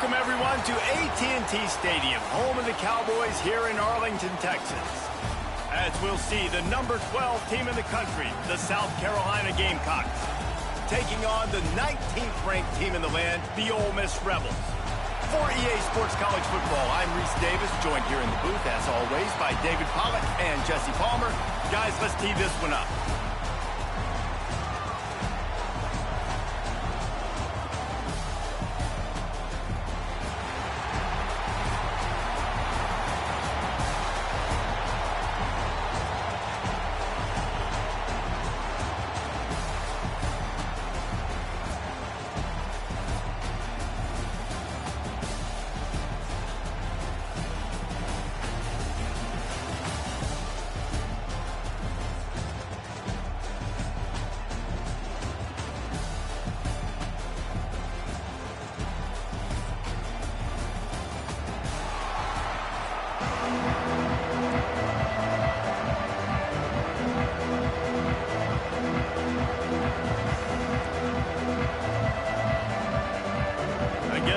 Welcome, everyone, to AT&T Stadium, home of the Cowboys here in Arlington, Texas. As we'll see, the number 12 team in the country, the South Carolina Gamecocks, taking on the 19th-ranked team in the land, the Ole Miss Rebels. For EA Sports College Football, I'm Reese Davis, joined here in the booth, as always, by David Pollack and Jesse Palmer. Guys, let's tee this one up.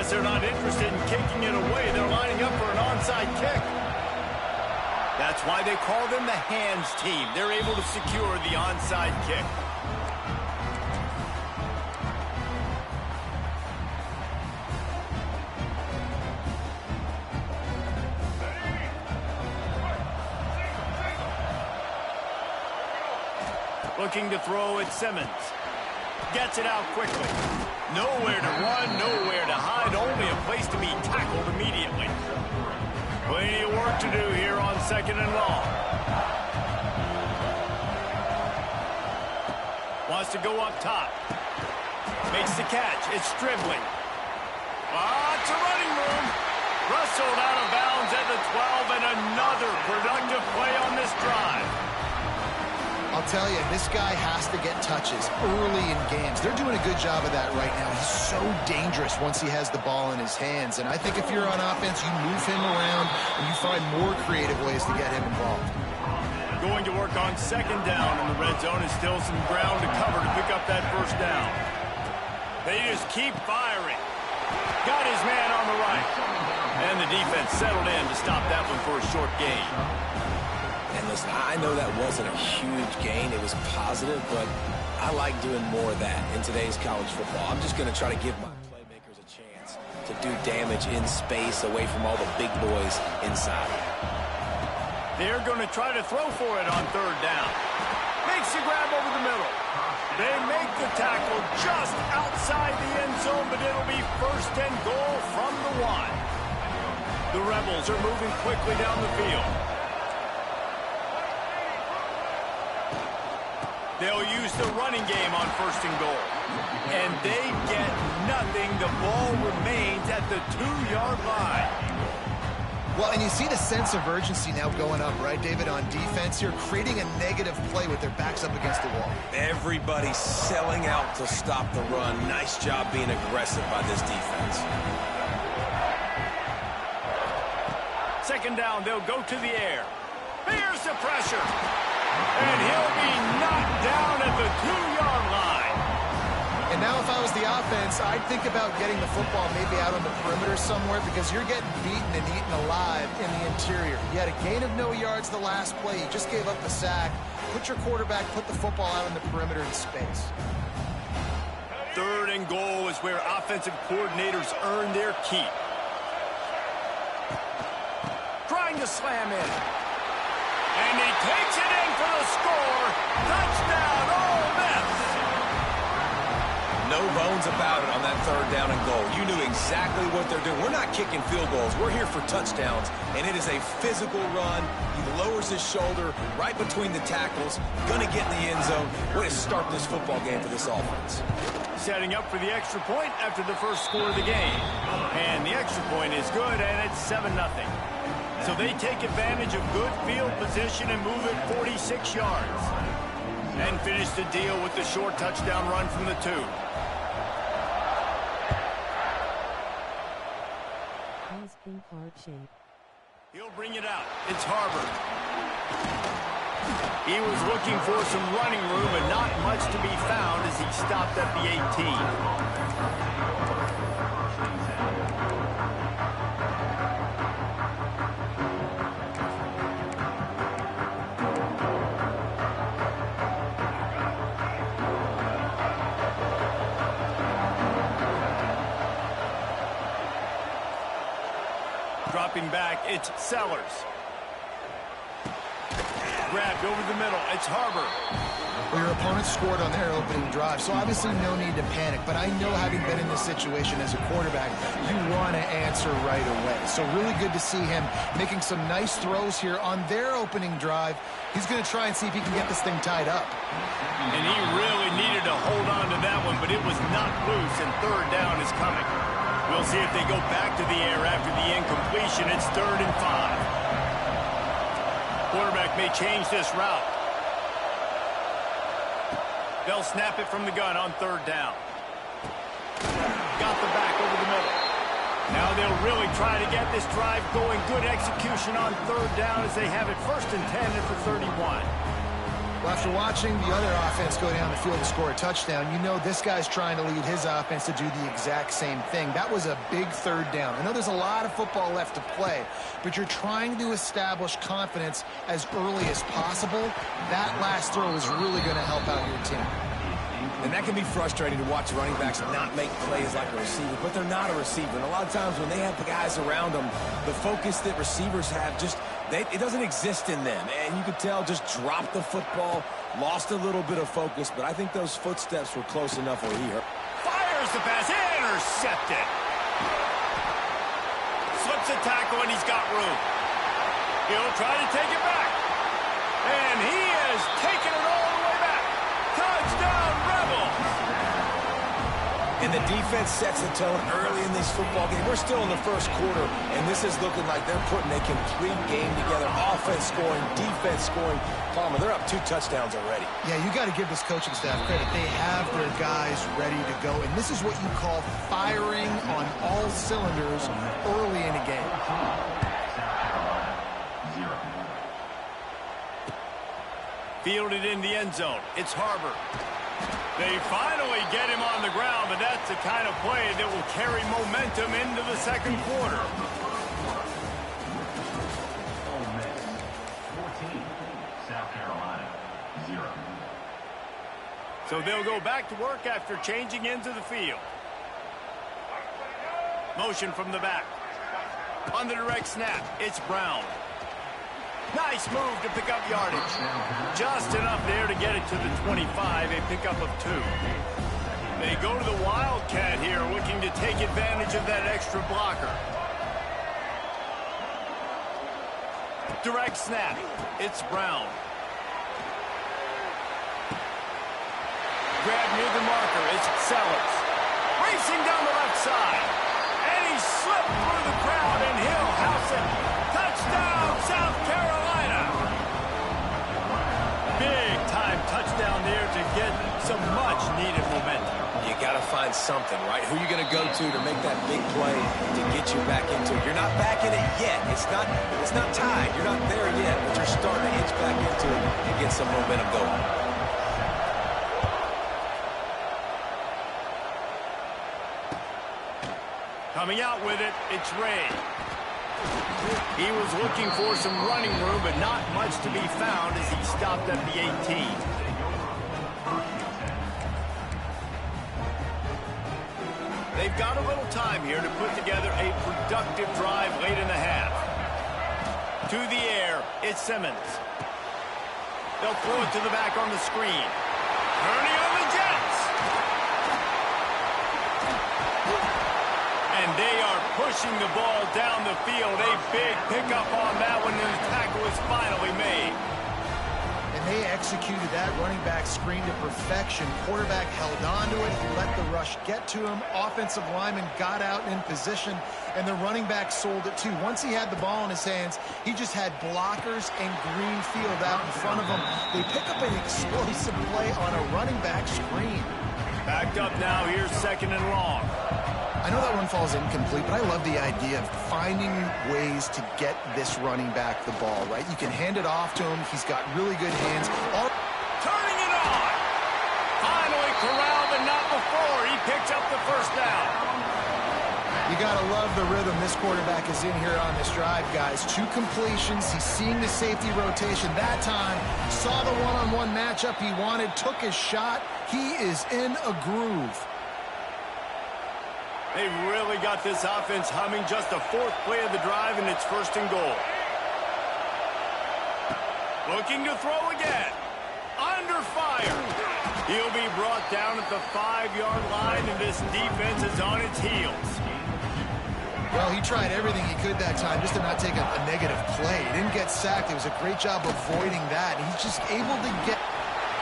They're not interested in kicking it away. They're lining up for an onside kick. That's why they call them the hands team. They're able to secure the onside kick. Looking to throw at Simmons. Gets it out quickly. Nowhere to run, nowhere to hide, only a place to be tackled immediately. Plenty of work to do here on 2nd and long. Wants to go up top. Makes the catch. It's dribbling. It's a running room. Rustled out of bounds at the 12, and another productive play on this drive. I'll tell you, this guy has to get touches early in games. They're doing a good job of that right now. He's so dangerous once he has the ball in his hands. And I think if you're on offense, you move him around and you find more creative ways to get him involved. Going to work on 2nd down in the red zone, and still some ground to cover to pick up that 1st down. They just keep firing. Got his man on the right. And the defense settled in to stop that one for a short gain. And listen, I know that wasn't a huge gain. It was positive, but I like doing more of that in today's college football. I'm just going to try to give my playmakers a chance to do damage in space away from all the big boys inside. They're going to try to throw for it on 3rd down. Makes the grab over the middle. They make the tackle just outside the end zone, but it'll be 1st and goal from the 1. The Rebels are moving quickly down the field. They'll use the running game on 1st and goal. And they get nothing. The ball remains at the 2-yard line. Well, and you see the sense of urgency now going up, right, David, on defense here, creating a negative play with their backs up against the wall. Everybody selling out to stop the run. Nice job being aggressive by this defense. 2nd down, they'll go to the air. Here's the pressure. And he'll be knocked down at the 2-yard line. And now if I was the offense, I'd think about getting the football maybe out on the perimeter somewhere, because you're getting beaten and eaten alive in the interior. You had a gain of no yards the last play. You just gave up the sack. Put your quarterback, put the football out on the perimeter in space. 3rd and goal is where offensive coordinators earn their keep. Trying to slam in. And he takes it in for the score. Touchdown, Ole Miss. No bones about it on that 3rd down and goal. You knew exactly what they're doing. We're not kicking field goals. We're here for touchdowns, and it is a physical run. He lowers his shoulder right between the tackles. Going to get in the end zone. Way to start this football game for this offense. Setting up for the extra point after the first score of the game. And the extra point is good, and it's 7-0. So they take advantage of good field position and move it 46 yards. And finish the deal with the short touchdown run from the 2. He's in hard shape. He'll bring it out. It's Harvard. He was looking for some running room and not much to be found as he stopped at the 18. Dropping back, it's Sellers. Grabbed over the middle, it's Harbor. Well, your opponent scored on their opening drive, so obviously no need to panic. But I know, having been in this situation as a quarterback, you want to answer right away. So really good to see him making some nice throws here on their opening drive. He's going to try and see if he can get this thing tied up. And he really needed to hold on to that one, but it was not loose, and third down is coming. We'll see if they go back to the air after the incompletion. It's 3rd and 5. Quarterback may change this route. They'll snap it from the gun on 3rd down. Got the back over the middle. Now they'll really try to get this drive going. Good execution on 3rd down as they have it 1st and 10 at the 31. Well, after watching the other offense go down the field to score a touchdown, you know this guy's trying to lead his offense to do the exact same thing. That was a big 3rd down. I know there's a lot of football left to play, but you're trying to establish confidence as early as possible. That last throw is really going to help out your team. And that can be frustrating to watch running backs not make plays like a receiver, but they're not a receiver. And a lot of times when they have the guys around them, the focus that receivers have it doesn't exist in them. And you could tell, just dropped the football, lost a little bit of focus, but I think those footsteps were close enough where he hurt. Fires the pass, intercepted. Slips a tackle and he's got room. He'll try to take it back. And he is taking it all the way back. Touchdown, Rebels! And the defense sets the tone early in this football game. We're still in the 1st quarter, and this is looking like they're putting a complete game together. Offense scoring, defense scoring. Palmer, they're up 2 touchdowns already. Yeah, you got to give this coaching staff credit. They have their guys ready to go, and this is what you call firing on all cylinders early in a game. Fielded in the end zone. It's Harbor. They finally get him on the ground, but that's the kind of play that will carry momentum into the 2nd quarter. Ole Miss 14, South Carolina 0. So they'll go back to work after changing into the field. Motion from the back. On the direct snap, it's Brown. Nice move to pick up yardage. Just enough there to get it to the 25, a pickup of 2. They go to the Wildcat here, looking to take advantage of that extra blocker. Direct snap. It's Brown. Grab near the marker. It's Sellers. Racing down the left side. And he slipped through the crowd, and he'll house it. Touchdown, South Carolina. Big-time touchdown there to get some much-needed momentum. You got to find something, right? Who are you going to go to make that big play to get you back into it? You're not back in it yet. It's not tied. You're not there yet, but you're starting to inch back into it and get some momentum going. Coming out with it, it's Ray. He was looking for some running room, but not much to be found as he stopped at the 18. They've got a little time here to put together a productive drive late in the half. To the air, it's Simmons. They'll throw it to the back on the screen. Turning on the Jets. And they are pushing the ball down the field. A big pickup on that one, and the tackle is finally made. And they executed that running back screen to perfection. Quarterback held on to it. He let the rush get to him. Offensive lineman got out in position, and the running back sold it too. Once he had the ball in his hands, he just had blockers and green field out in front of him. They pick up an explosive play on a running back screen. Backed up now. Here's 2nd and long. I know that one falls incomplete, but I love the idea of finding ways to get this running back the ball, right? You can hand it off to him. He's got really good hands. Turning it on. Finally corralled, but not before. He picks up the 1st down. You got to love the rhythm this quarterback is in here on this drive, guys. 2 completions. He's seeing the safety rotation that time. Saw the one-on-one matchup he wanted. Took his shot. He is in a groove. They really got this offense humming. Just the fourth play of the drive, and it's first and goal. Looking to throw again. Under fire. He'll be brought down at the 5-yard line, and this defense is on its heels. Well, he tried everything he could that time just to not take a negative play. He didn't get sacked. It was a great job avoiding that. He's just able to get...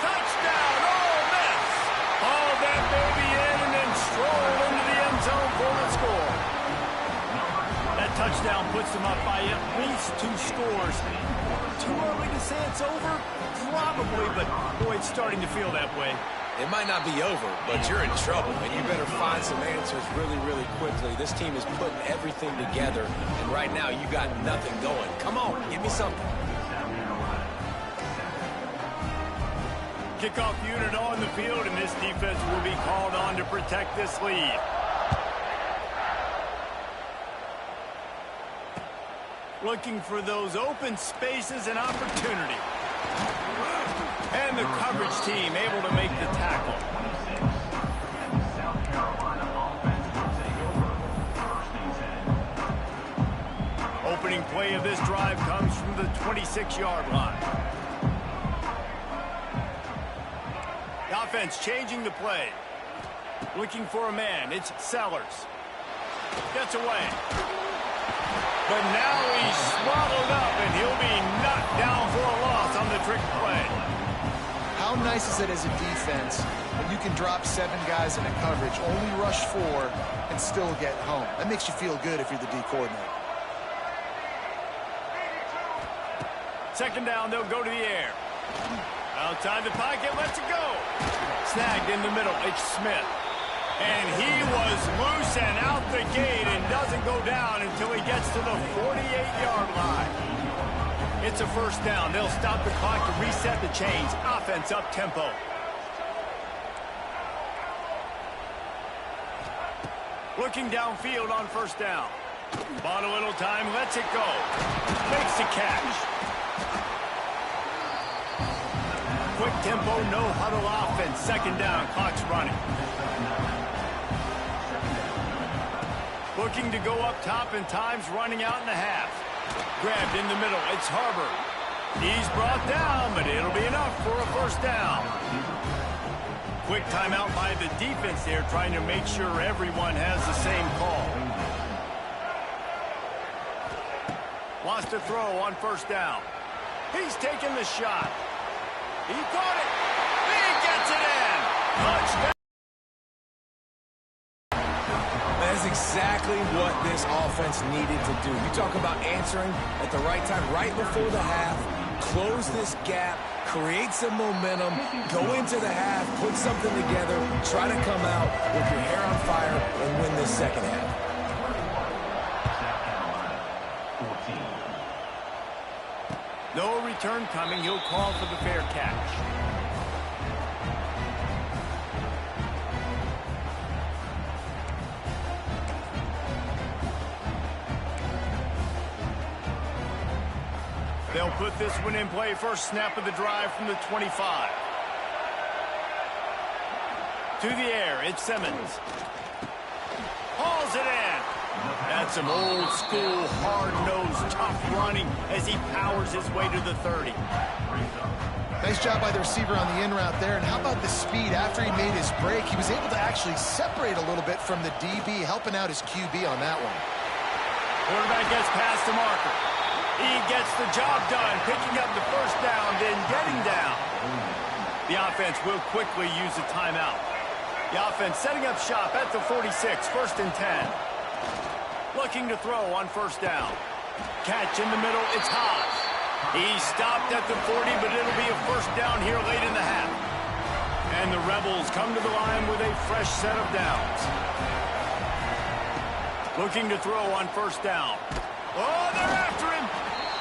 Touchdown, Ole Miss! Haul that baby in and then stroll into the end zone for the score. That touchdown puts them up by at least 2 scores. Too early to say it's over? Probably, but boy, it's starting to feel that way. It might not be over, but you're in trouble, and you better find some answers really, really quickly. This team is putting everything together, and right now you got nothing going. Come on, give me something. Kickoff unit on the field, and this defense will be called on to protect this lead. Looking for those open spaces and opportunity. And the coverage team able to make the tackle. South Carolina offense will take over first and 10. Opening play of this drive comes from the 26-yard line. The offense changing the play. Looking for a man. It's Sellers. Gets away. But now he's swallowed up, and he'll be knocked down for a loss on the trick play. How nice is it as a defense when you can drop 7 guys in a coverage, only rush 4, and still get home? That makes you feel good if you're the D coordinator. Second down, they'll go to the air. Outside the pocket, lets it go. Snagged in the middle, it's Smith. And he was loose and out the gate and doesn't go down until he gets to the 48-yard line. It's a first down. They'll stop the clock to reset the chains. Offense up tempo. Looking downfield on first down. Bought a little time, lets it go. Makes the catch. Quick tempo, no huddle offense. Second down, clock's running. Looking to go up top, and time's running out in the half. Grabbed in the middle, it's Harbor. He's brought down, but it'll be enough for a first down. Quick timeout by the defense there, trying to make sure everyone has the same call. Wants to throw on first down. He's taking the shot. He caught it. He gets it in. Touchdown. That's exactly what this offense needed to do. You talk about answering at the right time, right before the half, close this gap, create some momentum, go into the half, put something together, try to come out with your hair on fire and win this second half. South Carolina, 14. No return coming. He'll call for the fair catch. They'll put this one in play. First snap of the drive from the 25. To the air, it's Simmons. Hauls it in. That's some old school, hard-nosed, tough running as he powers his way to the 30. Nice job by the receiver on the in route there. And how about the speed after he made his break? He was able to actually separate a little bit from the DB, helping out his QB on that one. Quarterback gets past the marker. He gets the job done, picking up the first down, then getting down. The offense will quickly use a timeout. The offense setting up shop at the 46, first and 10. Looking to throw on first down. Catch in the middle, it's Haas. He stopped at the 40, but it'll be a first down here late in the half. And the Rebels come to the line with a fresh set of downs. Looking to throw on first down. Oh, they're after him.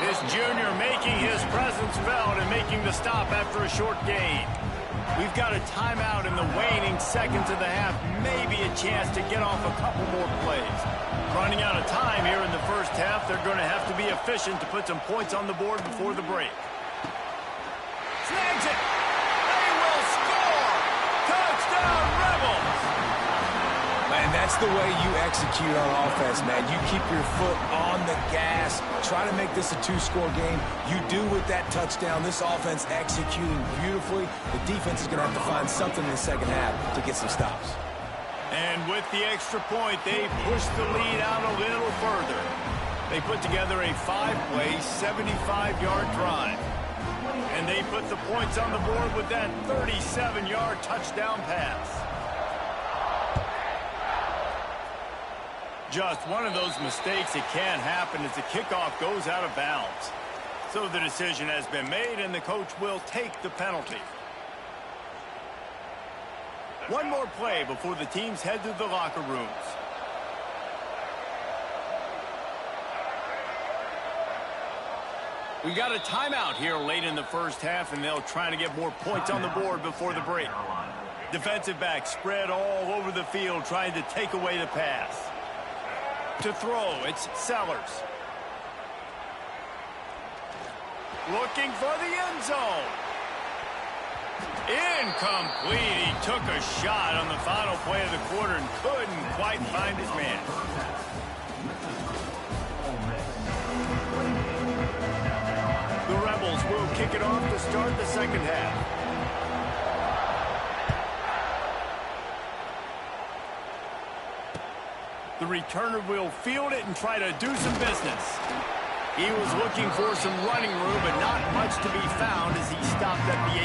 This junior making his presence felt and making the stop after a short gain. We've got a timeout in the waning seconds of the half. Maybe a chance to get off a couple more plays. Running out of time here in the first half. They're going to have to be efficient to put some points on the board before the break. Snags it. They will score. Touchdown, Rebels. Man, That's the way you execute on offense, man. You keep your foot on the gas, try to make this a two-score game. You do with that touchdown. This offense executing beautifully. The defense is going to have to find something in the second half to get some stops. And with the extra point, they push the lead out a little further. They put together a 5-play, 75-yard drive. And they put the points on the board with that 37-yard touchdown pass. Just one of those mistakes that can happen as the kickoff goes out of bounds. So the decision has been made, and the coach will take the penalty. One more play before the teams head to the locker rooms. We got a timeout here late in the first half, and they'll try to get more points on the board before the break. Defensive backs spread all over the field trying to take away the pass. To throw, it's Sellers. Looking for the end zone. Incomplete. He took a shot on the final play of the quarter and couldn't quite find his man. The Rebels will kick it off to start the second half. The returner will field it and try to do some business. He was looking for some running room, but not much to be found as he stopped at the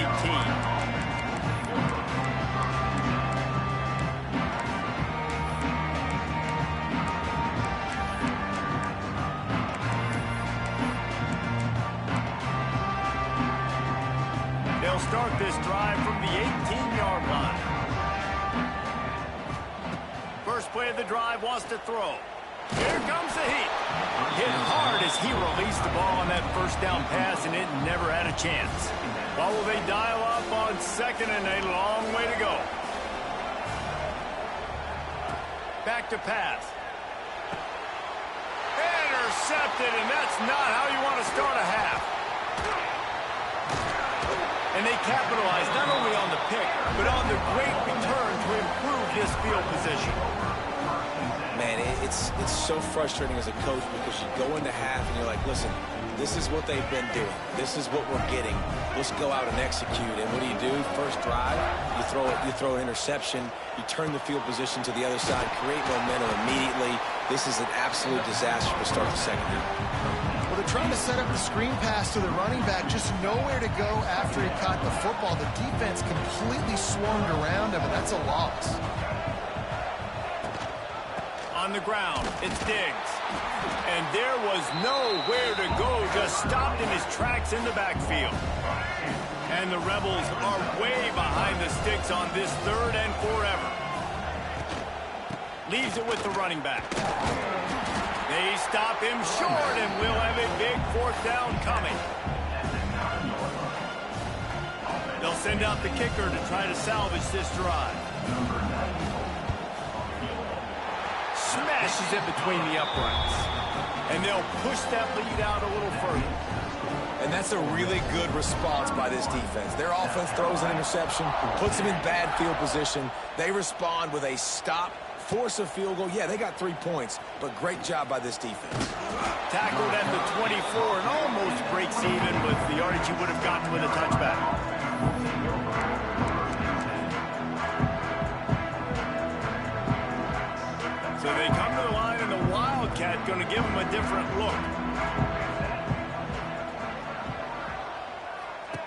18. They'll start this drive from the 18-yard line. First play of the drive wants to throw. Here comes the heat. Hit hard as he released the ball on that first down pass, and it never had a chance. Well, will they dial up on second and a long way to go? Back to pass. Intercepted, and that's not how you want to start a half. And they capitalize not only on the pick, but on the great return to improve this field position. Man, it's so frustrating as a coach because you go into half and you're like, listen, this is what they've been doing. This is what we're getting. Let's go out and execute. And what do? First drive, you throw an interception, you turn the field position to the other side, create momentum immediately. This is an absolute disaster to start the second half. Well, they're trying to set up the screen pass to the running back, just nowhere to go after he caught the football. The defense completely swarmed around him, and that's a loss. On the ground, it's Diggs. And there was nowhere to go, just stopped in his tracks in the backfield. And the Rebels are way behind the sticks on this third and forever. Leaves it with the running back. They stop him short, and we'll have a big fourth down coming. They'll send out the kicker to try to salvage this drive. Smashes it between the uprights. And they'll push that lead out a little further. And that's a really good response by this defense. Their offense throws an interception, puts them in bad field position. They respond with a stop, force a field goal. Yeah, they got 3 points, but great job by this defense. Tackled at the 24 and almost breaks even with the yardage he would have gotten with a touchback. So they come to the line, and the Wildcat going to give them a different look.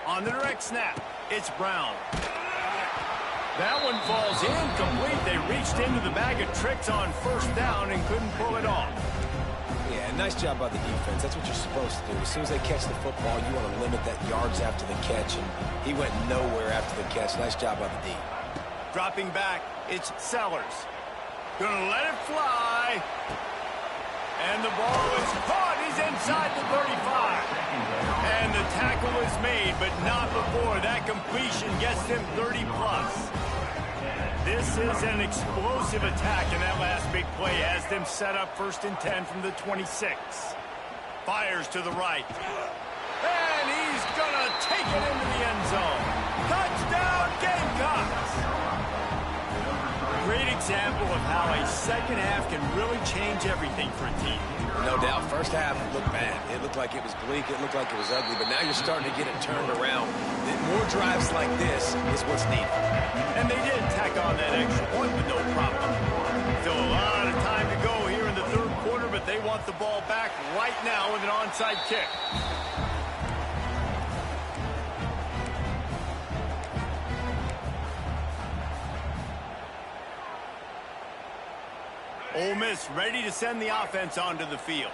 On the direct snap, it's Brown. That one falls incomplete. They reached into the bag of tricks on first down and couldn't pull it off. Yeah, nice job by the defense. That's what you're supposed to do. As soon as they catch the football, you want to limit that yards after the catch, and he went nowhere after the catch. Nice job by the D. Dropping back, it's Sellers. Gonna let it fly. And the ball is caught. He's inside the 35. And the tackle is made, but not before that completion gets them 30-plus. This is an explosive attack, and that last big play has them set up 1st and 10 from the 26. Fires to the right. And he's gonna take it into the end zone. Touchdown, Gamecocks! Great example of how a second half can really change everything for a team. No doubt. First half looked bad. It looked like it was bleak. It looked like it was ugly. But now you're starting to get it turned around. More drives like this is what's needed. And they did tack on that extra point with no problem. Still a lot of time to go here in the third quarter, but they want the ball back right now with an onside kick. Ole Miss ready to send the offense onto the field.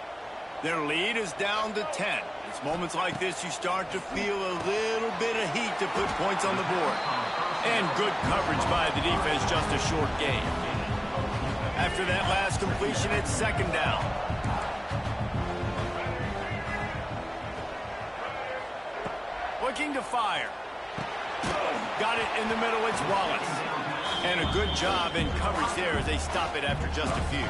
Their lead is down to 10. It's moments like this you start to feel a little bit of heat to put points on the board. And good coverage by the defense, just a short gain. After that last completion, it's second down. Looking to fire. Got it in the middle, it's Wallace. And a good job in coverage there as they stop it after just a few.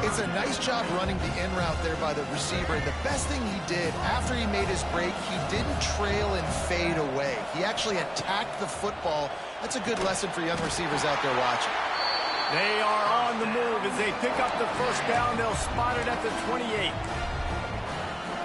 It's a nice job running the in route there by the receiver. And the best thing he did after he made his break, he didn't trail and fade away. He actually attacked the football. That's a good lesson for young receivers out there watching. They are on the move as they pick up the first down. They'll spot it at the 28.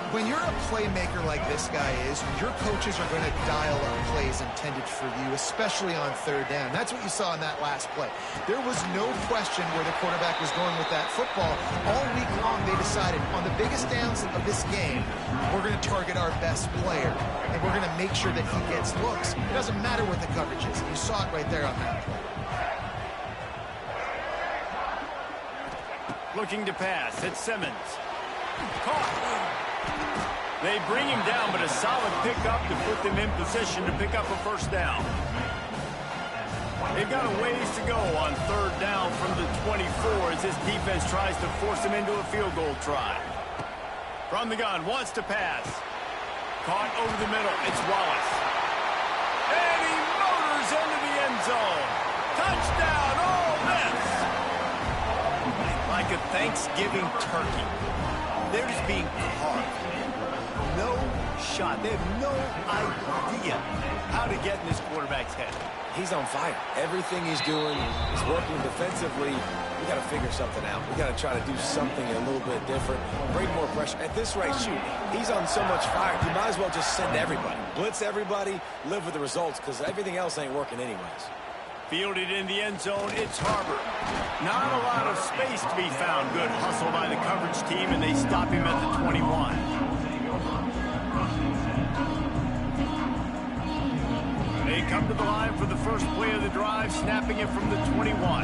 When you're a playmaker like this guy is, your coaches are going to dial up plays intended for you, especially on third down. That's what you saw in that last play. There was no question where the quarterback was going with that football. All week long, they decided on the biggest downs of this game, we're going to target our best player, and we're going to make sure that he gets looks. It doesn't matter what the coverage is. You saw it right there on that play. Looking to pass, it's Simmons. Caught. They bring him down, but a solid pickup to put them in position to pick up a first down. They've got a ways to go on third down from the 24 as this defense tries to force them into a field goal try. From the gun, wants to pass. Caught over the middle, it's Wallace. And he motors into the end zone. Touchdown, Ole Miss! Like a Thanksgiving turkey. They're just being carved. No shot. They have no idea how to get in this quarterback's head. He's on fire. Everything he's doing is working defensively. We got to figure something out. We got to try to do something a little bit different. Bring more pressure. At this rate, shoot, he's on so much fire. You might as well just send everybody. Blitz everybody, live with the results, because everything else ain't working anyways. Fielded in the end zone, it's Harbor. Not a lot of space to be found. Good hustle by the coverage team, and they stop him at the 21. They come to the line for the first play of the drive, snapping it from the 21.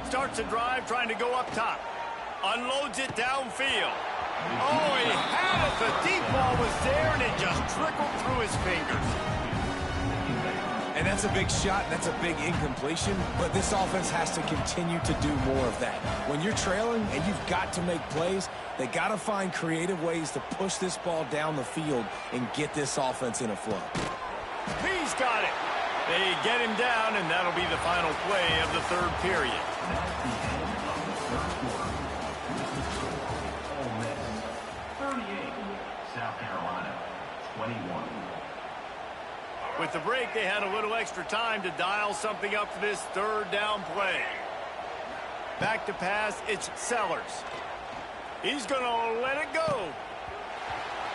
Starts a drive, trying to go up top. Unloads it downfield. Oh, he had it. The deep ball was there, and it just trickled through his fingers. And that's a big shot, and that's a big incompletion, but this offense has to continue to do more of that. When you're trailing and you've got to make plays, they got to find creative ways to push this ball down the field and get this offense in a flow. He's got it. They get him down, and that'll be the final play of the third period. Ole Miss 38, South Carolina 21. With the break, they had a little extra time to dial something up for this third down play. Back to pass, it's Sellers. He's going to let it go.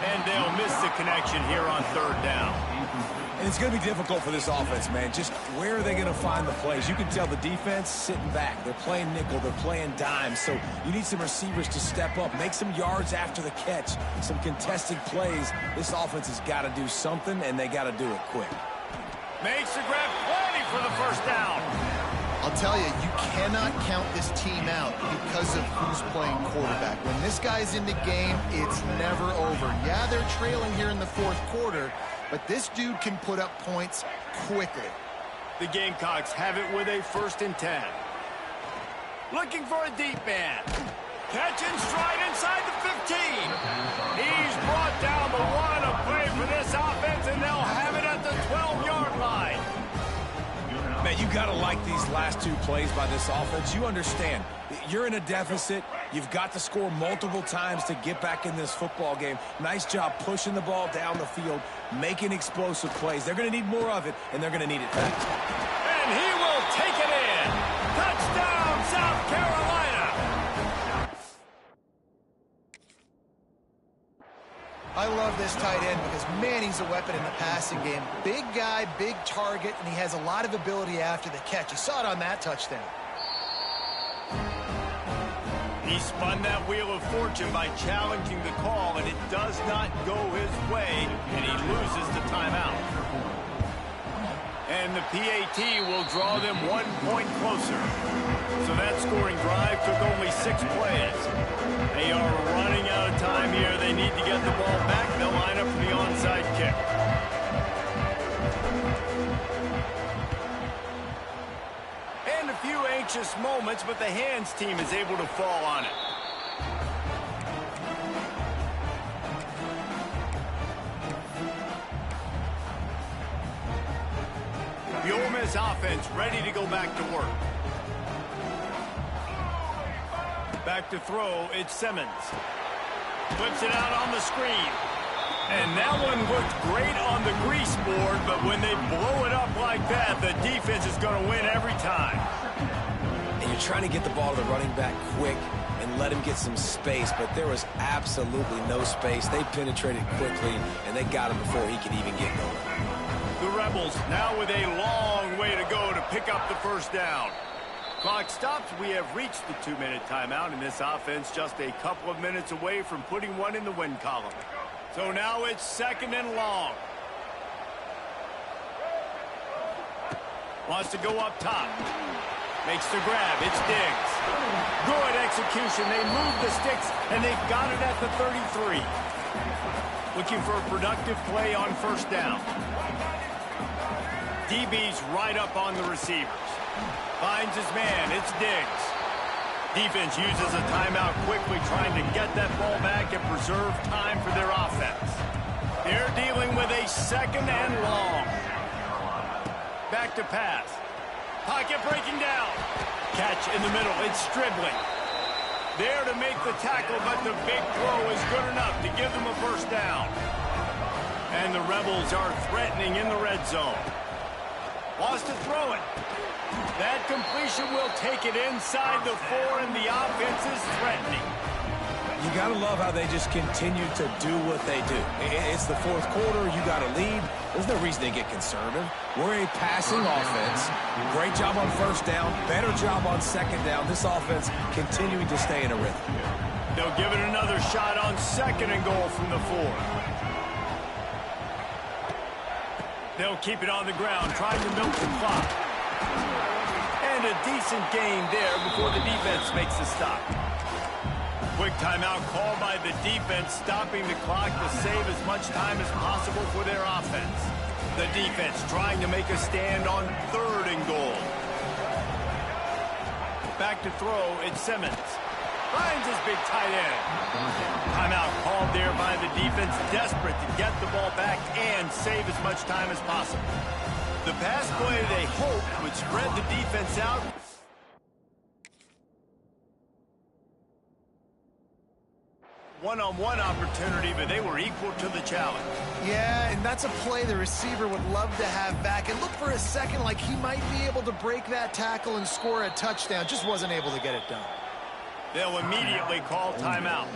And they'll miss the connection here on third down. And it's going to be difficult for this offense, man. Just where are they going to find the plays? You can tell the defense sitting back. They're playing nickel. They're playing dime. So you need some receivers to step up, make some yards after the catch, some contested plays. This offense has got to do something, and they got to do it quick. Makes the grab, plenty for the first down. I'll tell you, you cannot count this team out because of who's playing quarterback. When this guy's in the game, it's never over. Yeah, they're trailing here in the fourth quarter, but this dude can put up points quickly. The Gamecocks have it with a 1st and 10. Looking for a deep man. Catch and stride inside the 15. He's brought down the one. A play for this offense, and they'll have it at the 12-yard line. Man, you got to like these last two plays by this offense. You understand, you're in a deficit. You've got to score multiple times to get back in this football game. Nice job pushing the ball down the field, making explosive plays. They're going to need more of it, and they're going to need it fast. And he will take it in. Touchdown, South Carolina. I love this tight end because, man, he's a weapon in the passing game. Big guy, big target, and he has a lot of ability after the catch. You saw it on that touchdown. He spun that wheel of fortune by challenging the call, and it does not go his way, and he loses the timeout. And the PAT will draw them 1 point closer. So that scoring drive took only 6 plays. They are running out of time here. They need to get the ball back. They'll line up for the onside kick. And a few anxious moments, but the hands team is able to fall on it. The Ole Miss offense ready to go back to work. Back to throw, it's Simmons. Flips it out on the screen. And that one looked great on the grease board, but when they blow it up like that, the defense is going to win every time. And you're trying to get the ball to the running back quick and let him get some space, but there was absolutely no space. They penetrated quickly, and they got him before he could even get going. The Rebels now with a long way to go to pick up the first down. Clock stops. We have reached the 2-minute timeout, and this offense just a couple of minutes away from putting one in the win column. So now it's 2nd and long. Wants to go up top. Makes the grab. It's Diggs. Good execution. They move the sticks, and they've got it at the 33. Looking for a productive play on first down. DB's right up on the receivers. Finds his man. It's Diggs. Defense uses a timeout quickly, trying to get that ball back and preserve time for their offense. They're dealing with a 2nd and long. Back to pass. Pocket breaking down. Catch in the middle. It's Stribling. There to make the tackle, but the big throw is good enough to give them a first down. And the Rebels are threatening in the red zone. Wants to throw it. That completion will take it inside the 4, and the offense is threatening. You got to love how they just continue to do what they do. It's the 4th quarter. You got to lead. There's no reason to get conservative. We're a passing offense. Great job on first down. Better job on second down. This offense continuing to stay in a rhythm. They'll give it another shot on 2nd and goal from the 4. They'll keep it on the ground, trying to milk the clock. And a decent gain there before the defense makes the stop. Quick timeout called by the defense, stopping the clock to save as much time as possible for their offense. The defense trying to make a stand on 3rd and goal. Back to throw, it's Simmons. Finds his big tight end. Timeout called there by the defense, desperate to get the ball back and save as much time as possible. The pass play they hoped would spread the defense out. One-on-one opportunity, but they were equal to the challenge. Yeah, and that's a play the receiver would love to have back. And look for a second like he might be able to break that tackle and score a touchdown. Just wasn't able to get it done. They'll immediately call timeout.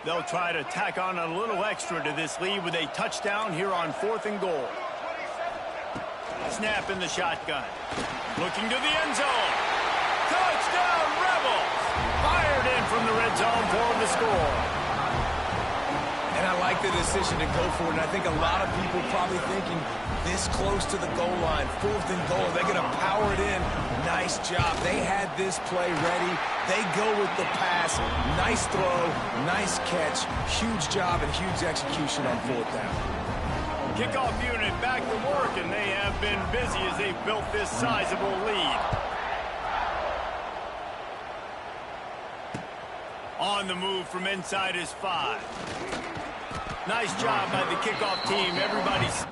They'll try to tack on a little extra to this lead with a touchdown here on 4th and goal. Snap in the shotgun. Looking to the end zone. Touchdown, Rebels! Fired in from the red zone for the score. And I like the decision to go for it. And I think a lot of people probably thinking this close to the goal line, 4th and goal, they're going to power it in. Nice job. They had this play ready. They go with the pass. Nice throw, nice catch. Huge job and huge execution on 4th down. Kickoff unit back to work, and they have been busy as they've built this sizable lead. On the move from inside his 5. Nice job by the kickoff team. Everybody's...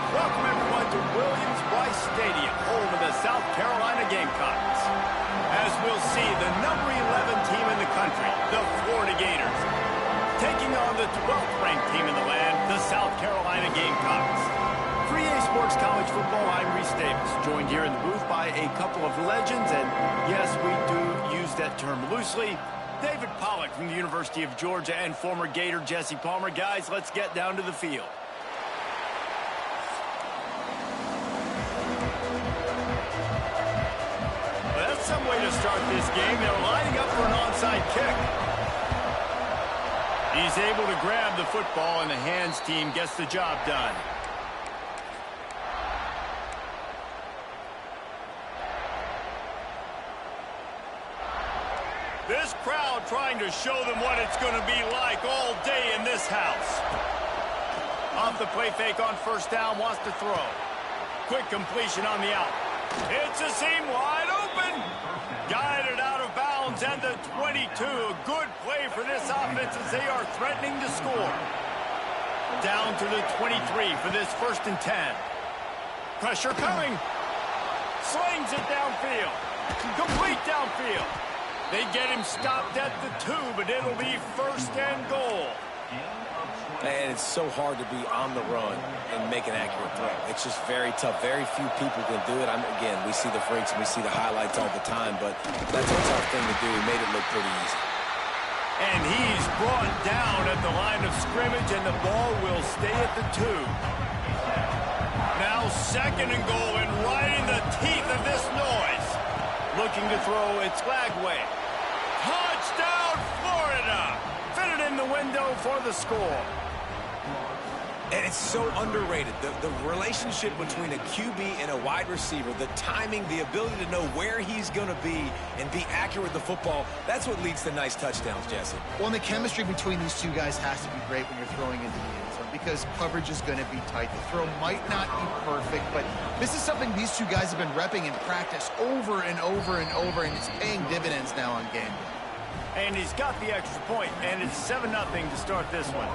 Welcome, everyone, to Williams-Brice Stadium, home of the South Carolina Gamecocks. As we'll see, the number 11 team in the country, the Florida Gators, taking on the 12th-ranked team in the land, the South Carolina Gamecocks. For EA Sports College Football, I'm Reese Davis, joined here in the booth by a couple of legends, and yes, we do use that term loosely. David Pollack from the University of Georgia and former Gator Jesse Palmer. Guys, let's get down to the field. Some way to start this game. They're lining up for an onside kick. He's able to grab the football, and the hands team gets the job done. This crowd trying to show them what it's going to be like all day in this house. Off the play fake on first down, wants to throw. Quick completion on the out. It's a seam wide open. Guided out of bounds, and the 22. A good play for this offense as they are threatening to score. Down to the 23 for this 1st and 10. Pressure coming. Slings it downfield. Complete downfield. They get him stopped at the 2, but it'll be 1st and goal. And it's so hard to be on the run and make an accurate throw. It's just very tough. Very few people can do it. Again, we see the freaks and we see the highlights all the time, but that's a tough thing to do. He made it look pretty easy. And he's brought down at the line of scrimmage, and the ball will stay at the 2. Now 2nd and goal, and right in the teeth of this noise. Looking to throw, it's Lagway. Touchdown, Florida! Fitted in the window for the score. And it's so underrated. The relationship between a QB and a wide receiver, the timing, the ability to know where he's going to be and be accurate with the football, that's what leads to nice touchdowns, Jesse. Well, and the chemistry between these two guys has to be great when you're throwing into the end zone because coverage is going to be tight. The throw might not be perfect, but this is something these two guys have been repping in practice over and over and over, and it's paying dividends now on game day. And he's got the extra point, and it's 7-0 to start this one.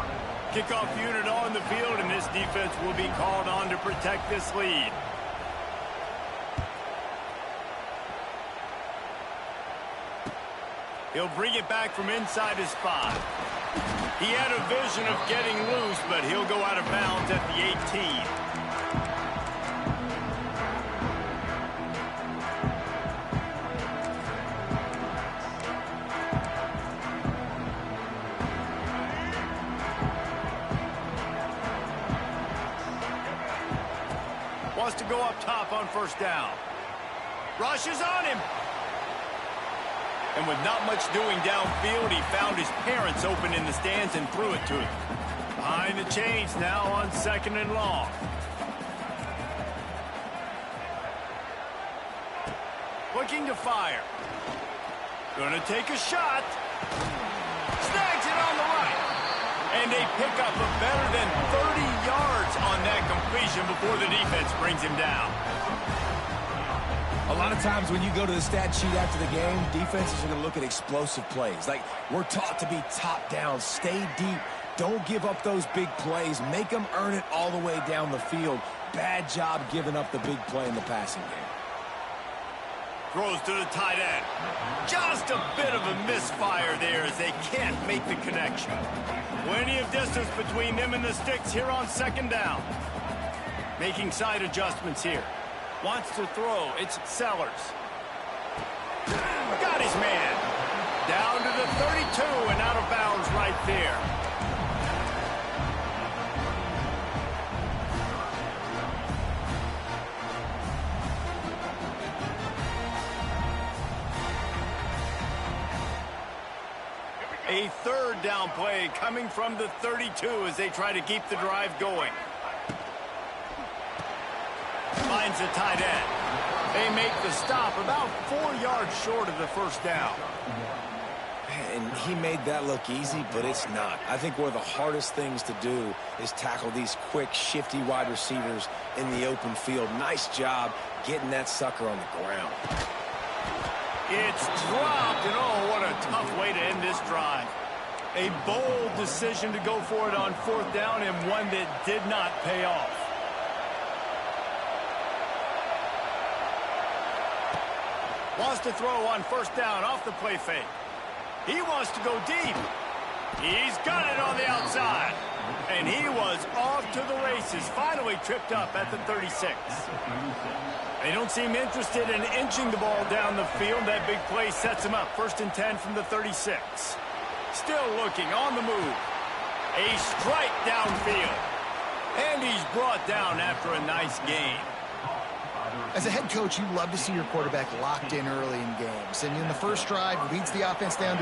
Kickoff unit on the field, and this defense will be called on to protect this lead. He'll bring it back from inside his 5. He had a vision of getting loose, but he'll go out of bounds at the 18. Wants to go up top on first down. Rushes on him. And with not much doing downfield, he found his parents open in the stands and threw it to him. Behind the chains now on 2nd and long. Looking to fire. Gonna take a shot. Snags it on the right. And they pick up a better than 30 yards on that completion before the defense brings him down. A lot of times when you go to the stat sheet after the game, defenses are going to look at explosive plays. Like, we're taught to be top down, stay deep, don't give up those big plays, make them earn it all the way down the field. Bad job giving up the big play in the passing game. Throws to the tight end. Just a bit of a misfire there as they can't make the connection. Plenty of distance between them and the sticks here on 2nd down. Making side adjustments here. Wants to throw. It's Sellers. his man. Down to the 32 and out of bounds right there. A third down play coming from the 32 as they try to keep the drive going. Finds a tight end. They make the stop about 4 yards short of the first down. And he made that look easy, but it's not. I think one of the hardest things to do is tackle these quick, shifty wide receivers in the open field. Nice job getting that sucker on the ground. It's dropped, and oh, what a tough way to end this drive. A bold decision to go for it on fourth down, and one that did not pay off. Wants to throw on first down off the play fake. He wants to go deep. He's got it on the outside. And he was off to the races, finally tripped up at the 36. They don't seem interested in inching the ball down the field. That big play sets him up. 1st and 10 from the 36. Still looking on the move. A strike downfield. And he's brought down after a nice gain. As a head coach, you love to see your quarterback locked in early in games. And in the first drive, leads the offense down to a